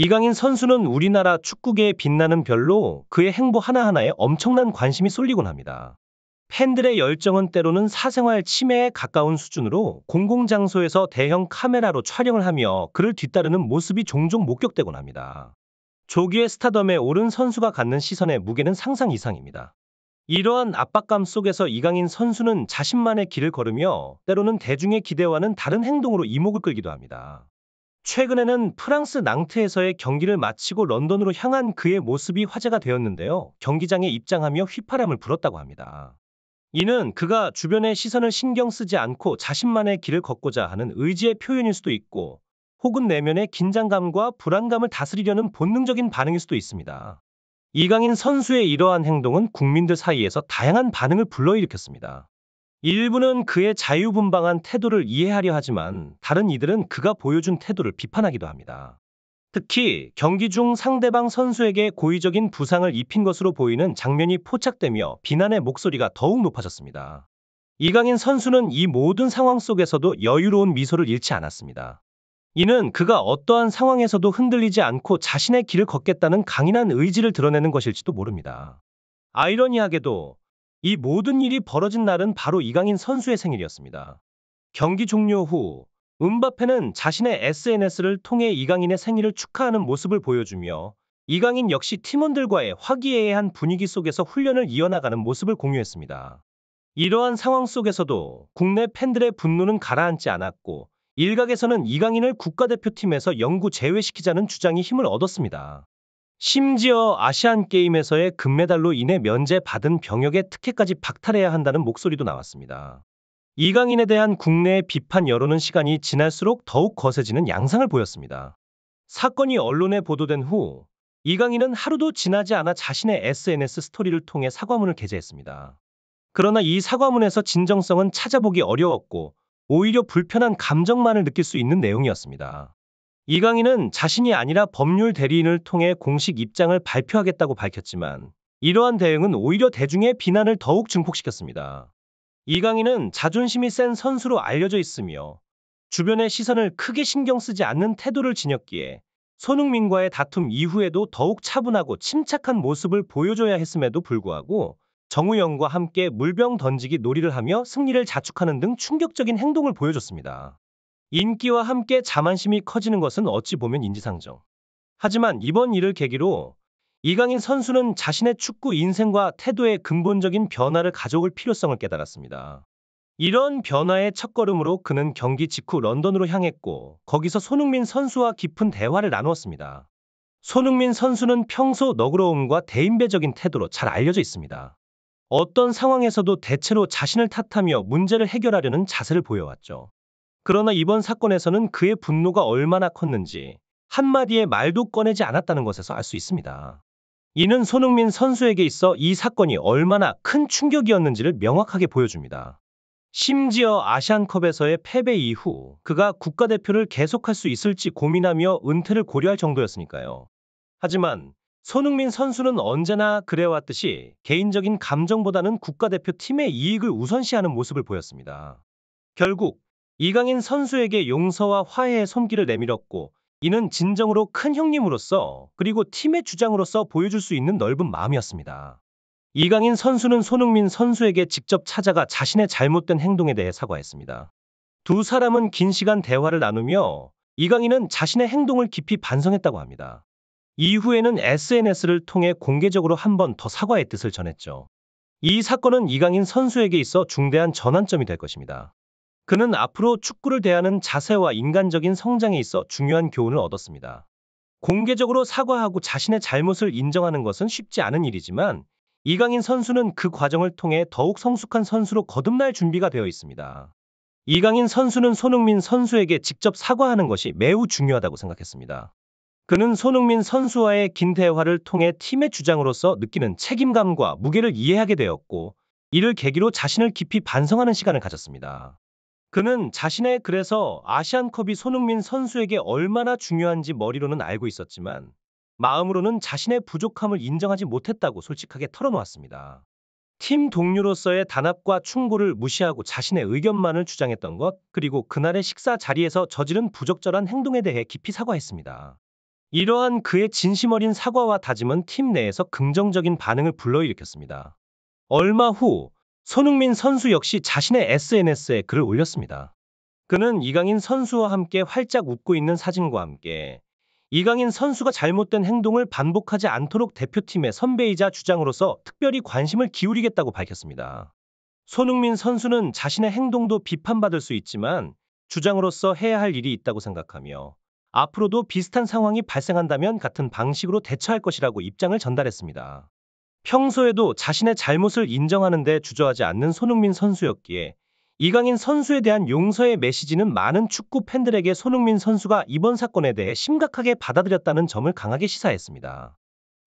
이강인 선수는 우리나라 축구계의 빛나는 별로 그의 행보 하나하나에 엄청난 관심이 쏠리곤 합니다. 팬들의 열정은 때로는 사생활 침해에 가까운 수준으로 공공장소에서 대형 카메라로 촬영을 하며 그를 뒤따르는 모습이 종종 목격되곤 합니다. 조기의 스타덤에 오른 선수가 갖는 시선의 무게는 상상 이상입니다. 이러한 압박감 속에서 이강인 선수는 자신만의 길을 걸으며 때로는 대중의 기대와는 다른 행동으로 이목을 끌기도 합니다. 최근에는 프랑스 낭트에서의 경기를 마치고 런던으로 향한 그의 모습이 화제가 되었는데요. 경기장에 입장하며 휘파람을 불었다고 합니다. 이는 그가 주변의 시선을 신경 쓰지 않고 자신만의 길을 걷고자 하는 의지의 표현일 수도 있고, 혹은 내면의 긴장감과 불안감을 다스리려는 본능적인 반응일 수도 있습니다. 이강인 선수의 이러한 행동은 국민들 사이에서 다양한 반응을 불러일으켰습니다. 일부는 그의 자유분방한 태도를 이해하려 하지만 다른 이들은 그가 보여준 태도를 비판하기도 합니다. 특히 경기 중 상대방 선수에게 고의적인 부상을 입힌 것으로 보이는 장면이 포착되며 비난의 목소리가 더욱 높아졌습니다. 이강인 선수는 이 모든 상황 속에서도 여유로운 미소를 잃지 않았습니다. 이는 그가 어떠한 상황에서도 흔들리지 않고 자신의 길을 걷겠다는 강인한 의지를 드러내는 것일지도 모릅니다. 아이러니하게도 이 모든 일이 벌어진 날은 바로 이강인 선수의 생일이었습니다. 경기 종료 후 음바페는 자신의 SNS를 통해 이강인의 생일을 축하하는 모습을 보여주며, 이강인 역시 팀원들과의 화기애애한 분위기 속에서 훈련을 이어나가는 모습을 공유했습니다. 이러한 상황 속에서도 국내 팬들의 분노는 가라앉지 않았고, 일각에서는 이강인을 국가대표팀에서 영구 제외시키자는 주장이 힘을 얻었습니다. 심지어 아시안게임에서의 금메달로 인해 면제받은 병역의 특혜까지 박탈해야 한다는 목소리도 나왔습니다. 이강인에 대한 국내의 비판 여론은 시간이 지날수록 더욱 거세지는 양상을 보였습니다. 사건이 언론에 보도된 후 이강인은 하루도 지나지 않아 자신의 SNS 스토리를 통해 사과문을 게재했습니다. 그러나 이 사과문에서 진정성은 찾아보기 어려웠고, 오히려 불편한 감정만을 느낄 수 있는 내용이었습니다. 이강인은 자신이 아니라 법률 대리인을 통해 공식 입장을 발표하겠다고 밝혔지만, 이러한 대응은 오히려 대중의 비난을 더욱 증폭시켰습니다. 이강인은 자존심이 센 선수로 알려져 있으며 주변의 시선을 크게 신경 쓰지 않는 태도를 지녔기에 손흥민과의 다툼 이후에도 더욱 차분하고 침착한 모습을 보여줘야 했음에도 불구하고 정우영과 함께 물병 던지기 놀이를 하며 승리를 자축하는 등 충격적인 행동을 보여줬습니다. 인기와 함께 자만심이 커지는 것은 어찌 보면 인지상정. 하지만 이번 일을 계기로 이강인 선수는 자신의 축구 인생과 태도에 근본적인 변화를 가져올 필요성을 깨달았습니다. 이런 변화의 첫걸음으로 그는 경기 직후 런던으로 향했고, 거기서 손흥민 선수와 깊은 대화를 나누었습니다. 손흥민 선수는 평소 너그러움과 대인배적인 태도로 잘 알려져 있습니다. 어떤 상황에서도 대체로 자신을 탓하며 문제를 해결하려는 자세를 보여왔죠. 그러나 이번 사건에서는 그의 분노가 얼마나 컸는지 한마디의 말도 꺼내지 않았다는 것에서 알 수 있습니다. 이는 손흥민 선수에게 있어 이 사건이 얼마나 큰 충격이었는지를 명확하게 보여줍니다. 심지어 아시안컵에서의 패배 이후 그가 국가대표를 계속할 수 있을지 고민하며 은퇴를 고려할 정도였으니까요. 하지만 손흥민 선수는 언제나 그래왔듯이 개인적인 감정보다는 국가대표팀의 이익을 우선시하는 모습을 보였습니다. 결국 이강인 선수에게 용서와 화해의 손길을 내밀었고, 이는 진정으로 큰 형님으로서 그리고 팀의 주장으로서 보여줄 수 있는 넓은 마음이었습니다. 이강인 선수는 손흥민 선수에게 직접 찾아가 자신의 잘못된 행동에 대해 사과했습니다. 두 사람은 긴 시간 대화를 나누며 이강인은 자신의 행동을 깊이 반성했다고 합니다. 이후에는 SNS를 통해 공개적으로 한 번 더 사과의 뜻을 전했죠. 이 사건은 이강인 선수에게 있어 중대한 전환점이 될 것입니다. 그는 앞으로 축구를 대하는 자세와 인간적인 성장에 있어 중요한 교훈을 얻었습니다. 공개적으로 사과하고 자신의 잘못을 인정하는 것은 쉽지 않은 일이지만, 이강인 선수는 그 과정을 통해 더욱 성숙한 선수로 거듭날 준비가 되어 있습니다. 이강인 선수는 손흥민 선수에게 직접 사과하는 것이 매우 중요하다고 생각했습니다. 그는 손흥민 선수와의 긴 대화를 통해 팀의 주장으로서 느끼는 책임감과 무게를 이해하게 되었고, 이를 계기로 자신을 깊이 반성하는 시간을 가졌습니다. 그는 자신의 글에서 아시안컵이 손흥민 선수에게 얼마나 중요한지 머리로는 알고 있었지만 마음으로는 자신의 부족함을 인정하지 못했다고 솔직하게 털어놓았습니다. 팀 동료로서의 단합과 충고를 무시하고 자신의 의견만을 주장했던 것, 그리고 그날의 식사 자리에서 저지른 부적절한 행동에 대해 깊이 사과했습니다. 이러한 그의 진심 어린 사과와 다짐은 팀 내에서 긍정적인 반응을 불러일으켰습니다. 얼마 후 손흥민 선수 역시 자신의 SNS에 글을 올렸습니다. 그는 이강인 선수와 함께 활짝 웃고 있는 사진과 함께 이강인 선수가 잘못된 행동을 반복하지 않도록 대표팀의 선배이자 주장으로서 특별히 관심을 기울이겠다고 밝혔습니다. 손흥민 선수는 자신의 행동도 비판받을 수 있지만 주장으로서 해야 할 일이 있다고 생각하며 앞으로도 비슷한 상황이 발생한다면 같은 방식으로 대처할 것이라고 입장을 전달했습니다. 평소에도 자신의 잘못을 인정하는 데 주저하지 않는 손흥민 선수였기에 이강인 선수에 대한 용서의 메시지는 많은 축구 팬들에게 손흥민 선수가 이번 사건에 대해 심각하게 받아들였다는 점을 강하게 시사했습니다.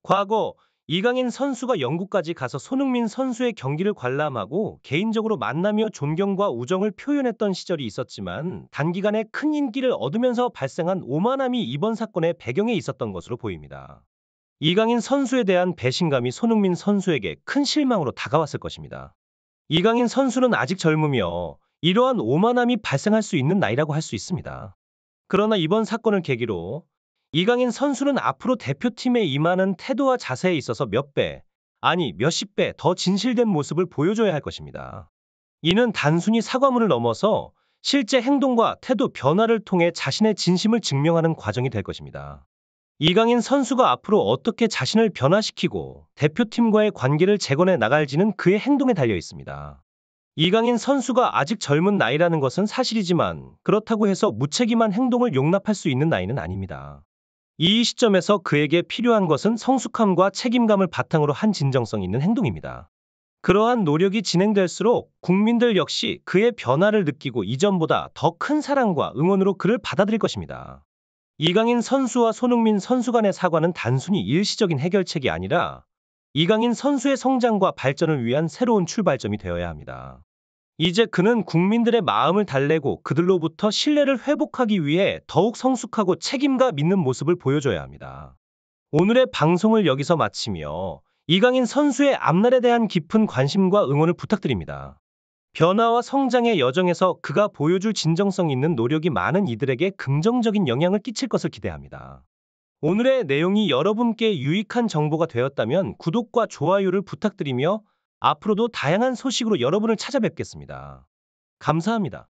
과거 이강인 선수가 영국까지 가서 손흥민 선수의 경기를 관람하고 개인적으로 만나며 존경과 우정을 표현했던 시절이 있었지만 단기간에 큰 인기를 얻으면서 발생한 오만함이 이번 사건의 배경에 있었던 것으로 보입니다. 이강인 선수에 대한 배신감이 손흥민 선수에게 큰 실망으로 다가왔을 것입니다. 이강인 선수는 아직 젊으며 이러한 오만함이 발생할 수 있는 나이라고 할 수 있습니다. 그러나 이번 사건을 계기로 이강인 선수는 앞으로 대표팀에 임하는 태도와 자세에 있어서 몇 배, 아니 몇십 배 더 진실된 모습을 보여줘야 할 것입니다. 이는 단순히 사과문을 넘어서 실제 행동과 태도 변화를 통해 자신의 진심을 증명하는 과정이 될 것입니다. 이강인 선수가 앞으로 어떻게 자신을 변화시키고 대표팀과의 관계를 재건해 나갈지는 그의 행동에 달려 있습니다. 이강인 선수가 아직 젊은 나이라는 것은 사실이지만 그렇다고 해서 무책임한 행동을 용납할 수 있는 나이는 아닙니다. 이 시점에서 그에게 필요한 것은 성숙함과 책임감을 바탕으로 한 진정성 있는 행동입니다. 그러한 노력이 진행될수록 국민들 역시 그의 변화를 느끼고 이전보다 더 큰 사랑과 응원으로 그를 받아들일 것입니다. 이강인 선수와 손흥민 선수 간의 사과는 단순히 일시적인 해결책이 아니라 이강인 선수의 성장과 발전을 위한 새로운 출발점이 되어야 합니다. 이제 그는 국민들의 마음을 달래고 그들로부터 신뢰를 회복하기 위해 더욱 성숙하고 책임감 있는 모습을 보여줘야 합니다. 오늘의 방송을 여기서 마치며 이강인 선수의 앞날에 대한 깊은 관심과 응원을 부탁드립니다. 변화와 성장의 여정에서 그가 보여줄 진정성 있는 노력이 많은 이들에게 긍정적인 영향을 끼칠 것을 기대합니다. 오늘의 내용이 여러분께 유익한 정보가 되었다면 구독과 좋아요를 부탁드리며 앞으로도 다양한 소식으로 여러분을 찾아뵙겠습니다. 감사합니다.